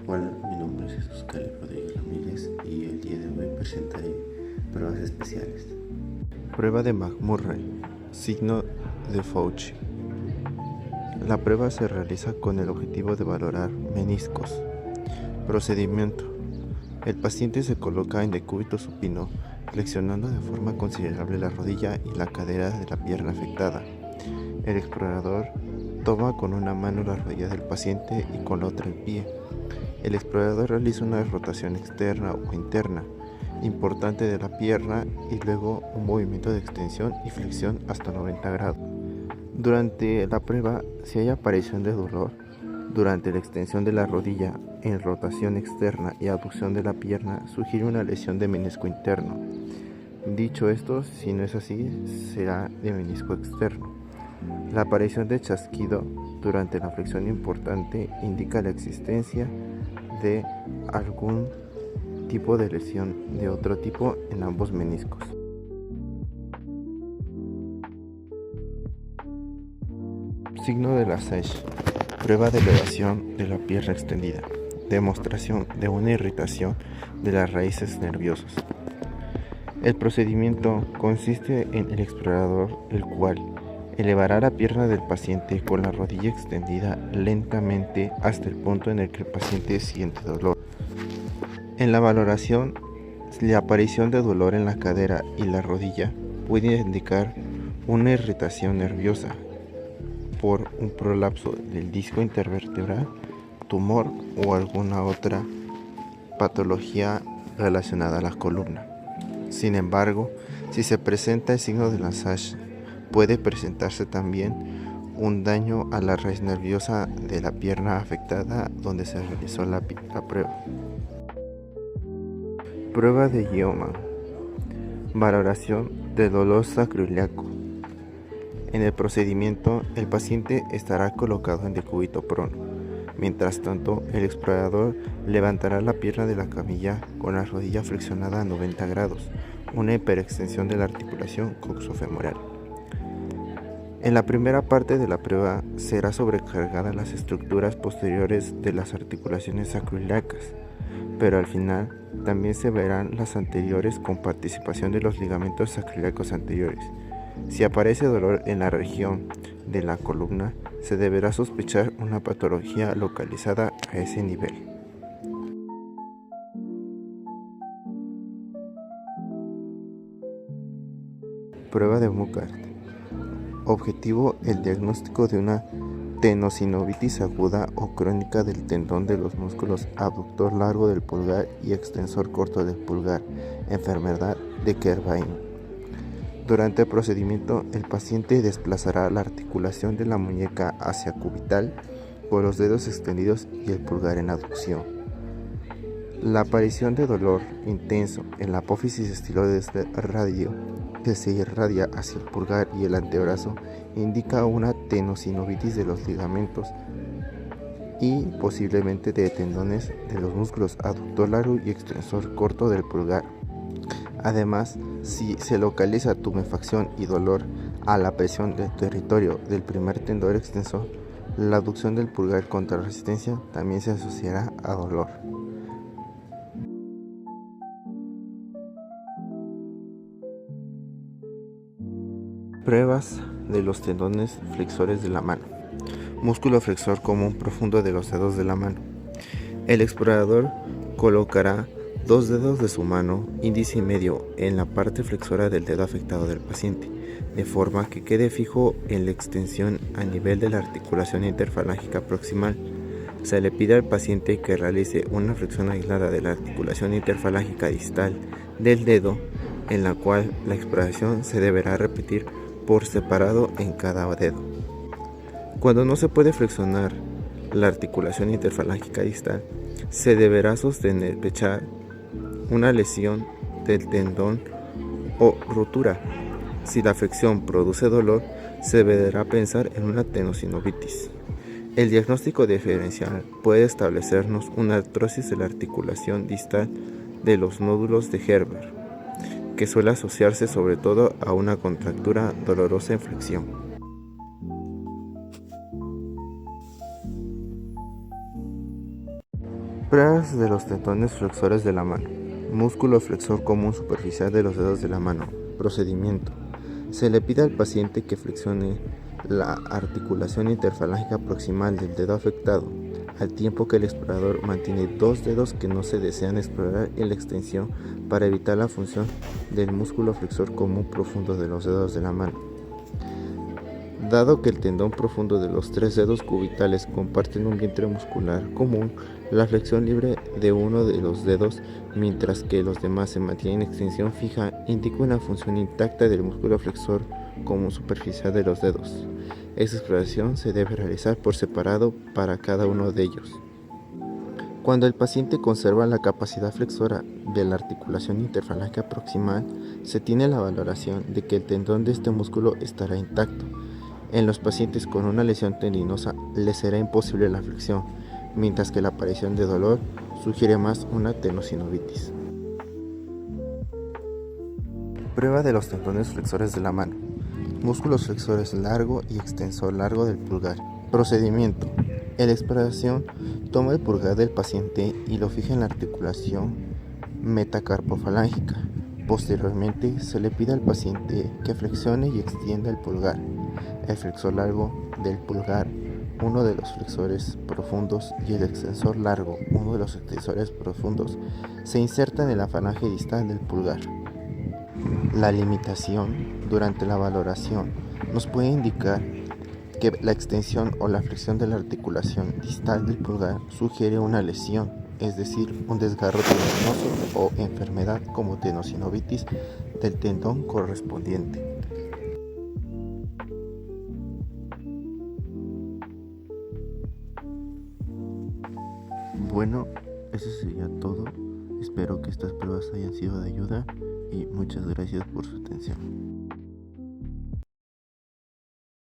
Hola, mi nombre es Jesús Caleb Rodríguez Ramírez y el día de hoy presentaré pruebas especiales. Prueba de McMurray, signo de Fauci. La prueba se realiza con el objetivo de valorar meniscos. Procedimiento. El paciente se coloca en decúbito supino, flexionando de forma considerable la rodilla y la cadera de la pierna afectada. El explorador toma con una mano la rodilla del paciente y con la otra el pie. El explorador realiza una rotación externa o interna importante de la pierna y luego un movimiento de extensión y flexión hasta 90 grados. Durante la prueba, si hay aparición de dolor durante la extensión de la rodilla en rotación externa y abducción de la pierna, sugiere una lesión de menisco interno. Dicho esto, si no es así, será de menisco externo. La aparición de chasquido durante la flexión importante indica la existencia de algún tipo de lesión de otro tipo en ambos meniscos. Signo de la SASH. Prueba de elevación de la pierna extendida. Demostración de una irritación de las raíces nerviosas. El procedimiento consiste en el explorador, el cual elevará la pierna del paciente con la rodilla extendida lentamente hasta el punto en el que el paciente siente dolor. En la valoración, la aparición de dolor en la cadera y la rodilla puede indicar una irritación nerviosa por un prolapso del disco intervertebral, tumor o alguna otra patología relacionada a la columna. Sin embargo, si se presenta el signo de la SASH, puede presentarse también un daño a la raíz nerviosa de la pierna afectada donde se realizó la prueba. Prueba de Yeoman. Valoración de dolor sacroiliaco. En el procedimiento, el paciente estará colocado en decúbito prono. Mientras tanto, el explorador levantará la pierna de la camilla con la rodilla flexionada a 90 grados, una hiperextensión de la articulación coxofemoral. En la primera parte de la prueba será sobrecargada las estructuras posteriores de las articulaciones sacroiliacas, pero al final también se verán las anteriores con participación de los ligamentos sacroiliacos anteriores. Si aparece dolor en la región de la columna, se deberá sospechar una patología localizada a ese nivel. Prueba de Muckart. Objetivo: el diagnóstico de una tenosinovitis aguda o crónica del tendón de los músculos abductor largo del pulgar y extensor corto del pulgar, enfermedad de Kervain. Durante el procedimiento, el paciente desplazará la articulación de la muñeca hacia cubital con los dedos extendidos y el pulgar en aducción. La aparición de dolor intenso en la apófisis estiloides radio que se irradia hacia el pulgar y el antebrazo indica una tenosinovitis de los ligamentos y posiblemente de tendones de los músculos aductor largo y extensor corto del pulgar. Además, si se localiza tumefacción y dolor a la presión del territorio del primer tendón extensor, la aducción del pulgar contra resistencia también se asociará a dolor. Pruebas de los tendones flexores de la mano. Músculo flexor común profundo de los dedos de la mano. El explorador colocará 2 dedos de su mano, índice y medio, en la parte flexora del dedo afectado del paciente, de forma que quede fijo en la extensión a nivel de la articulación interfalángica proximal. Se le pide al paciente que realice una flexión aislada de la articulación interfalángica distal del dedo, en la cual la exploración se deberá repetir por separado en cada dedo. Cuando no se puede flexionar la articulación interfalángica distal, se deberá sospechar una lesión del tendón o rotura. Si la flexión produce dolor, se deberá pensar en una tenosinovitis. El diagnóstico diferencial puede establecernos una artrosis de la articulación distal de los nódulos de Gerber, que suele asociarse sobre todo a una contractura dolorosa en flexión. Pruebas de los tendones flexores de la mano. Músculo flexor común superficial de los dedos de la mano. Procedimiento. Se le pide al paciente que flexione la articulación interfalángica proximal del dedo afectado, al tiempo que el explorador mantiene dos dedos que no se desean explorar en la extensión para evitar la función del músculo flexor común profundo de los dedos de la mano. Dado que el tendón profundo de los tres dedos cubitales comparten un vientre muscular común, la flexión libre de uno de los dedos, mientras que los demás se mantienen en extensión fija, indica una función intacta del músculo flexor común superficial de los dedos. Esta exploración se debe realizar por separado para cada uno de ellos. Cuando el paciente conserva la capacidad flexora de la articulación interfalángica proximal, se tiene la valoración de que el tendón de este músculo estará intacto. En los pacientes con una lesión tendinosa les será imposible la flexión, mientras que la aparición de dolor sugiere más una tenosinovitis. Prueba de los tendones flexores de la mano. Músculos flexores largo y extensor largo del pulgar. Procedimiento. En la exploración, toma el pulgar del paciente y lo fija en la articulación metacarpofalángica. Posteriormente, se le pide al paciente que flexione y extienda el pulgar. El flexor largo del pulgar, uno de los flexores profundos, y el extensor largo, uno de los extensores profundos, se insertan en la falange distal del pulgar. La limitación durante la valoración nos puede indicar que la extensión o la flexión de la articulación distal del pulgar sugiere una lesión, es decir, un desgarro tendinoso o enfermedad como tenosinovitis del tendón correspondiente. Bueno, eso sería todo. Espero que estas pruebas hayan sido de ayuda y muchas gracias por su atención.